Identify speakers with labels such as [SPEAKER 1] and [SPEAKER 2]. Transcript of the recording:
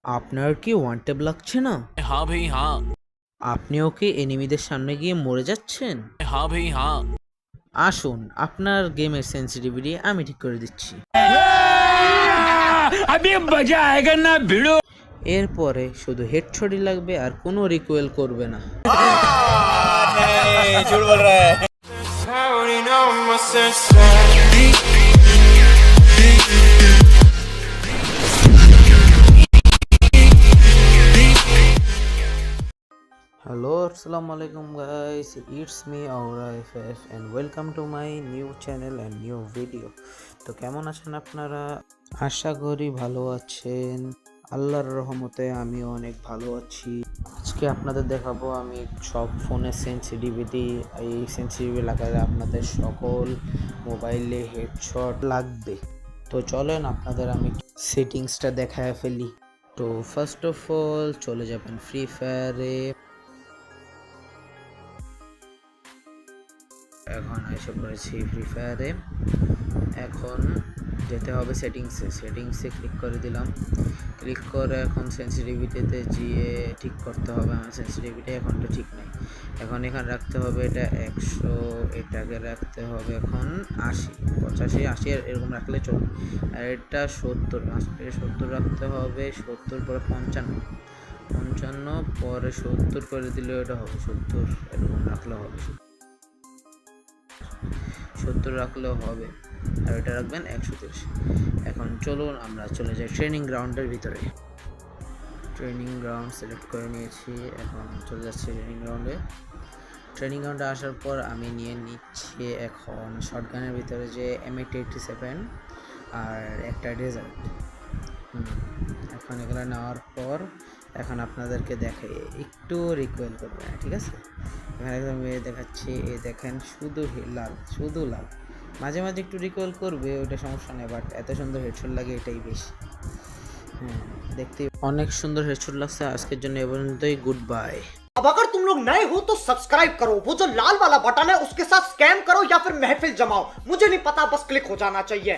[SPEAKER 1] আপনার কি one tap লাগছে না?
[SPEAKER 2] हाँ भाई हाँ।
[SPEAKER 1] আপনিও কি এনিমিদের সামনে গিয়ে মরে যাচ্ছেন?
[SPEAKER 2] हाँ भाई हाँ।
[SPEAKER 1] আসুন, আপনার গেমের সেনসিটিভিটি আমি ঠিক করে দিচ্ছি।
[SPEAKER 2] अभी मजा आएगा ना भिड़ो।
[SPEAKER 1] এরপরে শুধু হেডশটই লাগবে আর কোনো রিকোয়েল করবে না।
[SPEAKER 2] झूठ बोल रहा है।
[SPEAKER 1] হ্যালো, আসসালামু আলাইকুম গাইস, ইটস মি আওরা FF and welcome to my new channel and new video. তো কেমন আছেন আপনারা? আশা করি ভালো আছেন। আল্লাহর রহমতে আমিও অনেক ভালো আছি। আজকে আপনাদের দেখাবো আমি সব ফোনের সেনসিটিভিটি। এই সেনসিটিভিটি লাগালে আপনাদের সকল মোবাইলে হেডশট লাগবে। তো চলেন আপনাদের আমি সেটিংসটা দেখায় ফেলি। তো ফার্স্ট অফ অল চলে যাবেন ফ্রি ফায়ারে। এখন এসে পড়েছি ফ্রি ফায়ারে। এখন যেতে হবে সেটিংসে ক্লিক করে দিলাম। ক্লিক করে এখন সেন্সিটিভিটিতে গিয়ে ঠিক করতে হবে। আমার সেন্সিটিভিটি এখন তো ঠিক নেই। এখন এখানে রাখতে হবে এটা 100, এটাকে রাখতে হবে এখন 80, 85, 80 এরকম রাখলে চলবে। আর এটা 70, 70 রাখতে হবে। 70 পরে 55, 55 পরে 70 করে দিলে এটা হবে 70, এরকম রাখলে হবে। 70 রাখলেও হবে। আর এটা রাখবেন 130। এখন চলুন আমরা চলে যাই ট্রেনিং গ্রাউন্ডের ভিতরে। ট্রেনিং গ্রাউন্ড সিলেক্ট করে নিয়েছি। এখন চলে যাচ্ছি ট্রেনিং গ্রাউন্ডে আসার পর আমি নিয়ে নিচ্ছি এখন শটগানের ভিতরে যে M887 আর একটা ডেজার্ট। এখন এগুলো নেওয়ার পর এখন আপনাদেরকে দেখে একটু রিকোয়েল করবে না, ঠিক আছে? এখানে একদম দেখাচ্ছি, এই দেখেন শুধু লাল। মাঝে মাঝে একটু রিকোয়েল করবে, ওটা সমস্যা নেই, বাট এত সুন্দর হেডশট লাগে এটাই বেশি। দেখতে অনেক সুন্দর হেডশট লাগছে। আজকের জন্য এ পর্যন্তই, গুড বাই।
[SPEAKER 3] अब अगर तुम लोग नए हो तो सब्सक्राइब करो, वो जो लाल वाला बटन है उसके साथ स्कैम करो या फिर महफिल जमाओ, मुझे नहीं पता, बस क्लिक हो जाना चाहिए।